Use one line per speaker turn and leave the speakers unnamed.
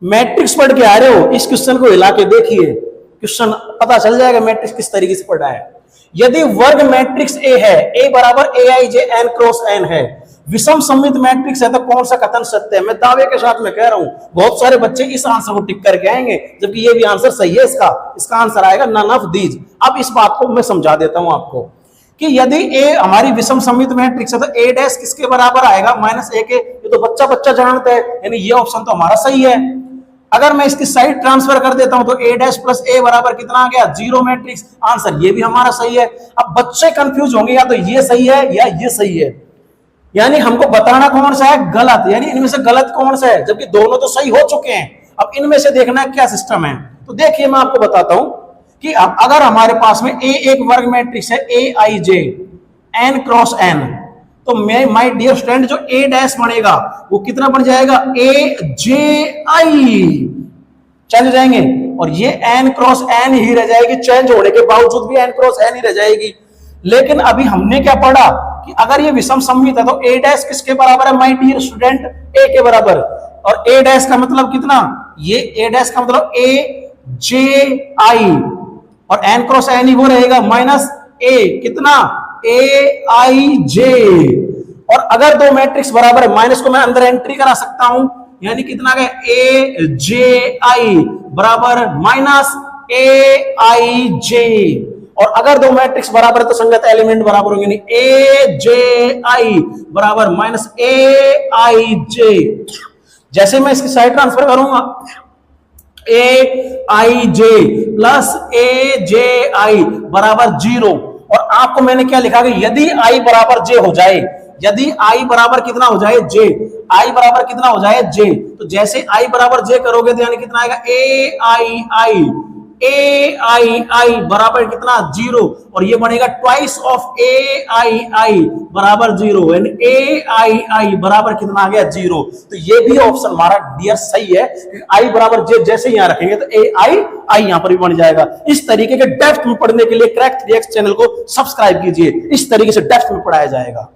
Matrix पढ़ के आ रहे हो, इस क्वेश्चन को हिला के देखिए, क्वेश्चन पता चल जाएगा मैट्रिक्स किस तरीके से पढ़ा है। यदि वर्ग मैट्रिक्स ए है, ए बराबर ए आई जे एन क्रॉस एन है, विषम सममित मैट्रिक्स है, तो कौन सा कथन सत्य है? मैं दावे के साथ में कह रहा हूं बहुत सारे बच्चे इस आंसर को टिक करके आएंगे, जबकि ये भी आंसर सही है। इसका आंसर आएगा नन ऑफ दीज। अब इस बात को मैं समझा देता हूं आपको कि यदि ए हमारी विषम सममित मैट्रिक्स है तो ए डैश किसके बराबर आएगा? माइनस ए के। ये तो बच्चा बच्चा जानता है, यानी ये ऑप्शन तो हमारा सही है। अगर मैं इसकी साइड ट्रांसफर कर देता हूं तो ए डैश प्लस ए बराबर कितना आ गया? Zero matrix. आंसर ये भी हमारा सही है। अब बच्चे कंफ्यूज होंगे, या तो ये सही है या ये सही है, यानी हमको बताना कौन सा है गलत, यानी इनमें से गलत कौन सा है, जबकि दोनों तो सही हो चुके हैं। अब इनमें से देखना है क्या सिस्टम है। तो देखिए मैं आपको बताता हूं कि अब अगर हमारे पास में ए एक वर्ग मैट्रिक्स है ए आई जे एन क्रॉस एन, तो मैं माय डियर स्टूडेंट जो ए डैश बनेगा वो कितना बन जाएगा? ए जे आई। चेंज हो जाएंगे और ये एन क्रॉस एन ही रह जाएगी, चेंज होने के बावजूद भी एन क्रॉस एन ही रह जाएगी। लेकिन अभी हमने क्या पढ़ा कि अगर ये विषम सममित है तो ए डैश किसके बराबर है माय डियर स्टूडेंट? ए के बराबर। और ए डैश का मतलब कितना? ये ए डैश का मतलब ए जे आई, और एन क्रॉस एन ही वो रहेगा माइनस ए कितना? ए आई जे। और अगर दो मैट्रिक्स बराबर है, माइनस को मैं अंदर एंट्री करा सकता हूं, यानी कितना गया? ए जे आई बराबर माइनस ए आई जे। और अगर दो मैट्रिक्स बराबर है तो संगत एलिमेंट बराबर होंगे, नहीं ए जे आई बराबर माइनस ए आई जे। जैसे मैं इसकी साइड ट्रांसफर करूंगा, ए आई जे प्लस ए जे आई बराबर जीरो। और आपको मैंने क्या लिखा कि यदि आई बराबर जे हो जाए, यदि आई बराबर कितना हो जाए? जे। आई बराबर कितना हो जाए? जे। तो जैसे आई बराबर जे करोगे तो यानी कितना आएगा? ए आई आई, ए आई आई बराबर कितना? जीरो। और ये बनेगा ट्वाइस ऑफ ए आई आई बराबर जीरो, यानी ए आई आई बराबर कितना आ गया? जीरो। तो ये भी ऑप्शन हमारा डियर सही है। आई बराबर जे जैसे यहां रखेंगे तो ए आई आई यहां पर भी बन जाएगा। इस तरीके के डेप्थ में पढ़ने के लिए क्रैक 3x चैनल को सब्सक्राइब कीजिए, इस तरीके से डेप्थ में पढ़ाया जाएगा।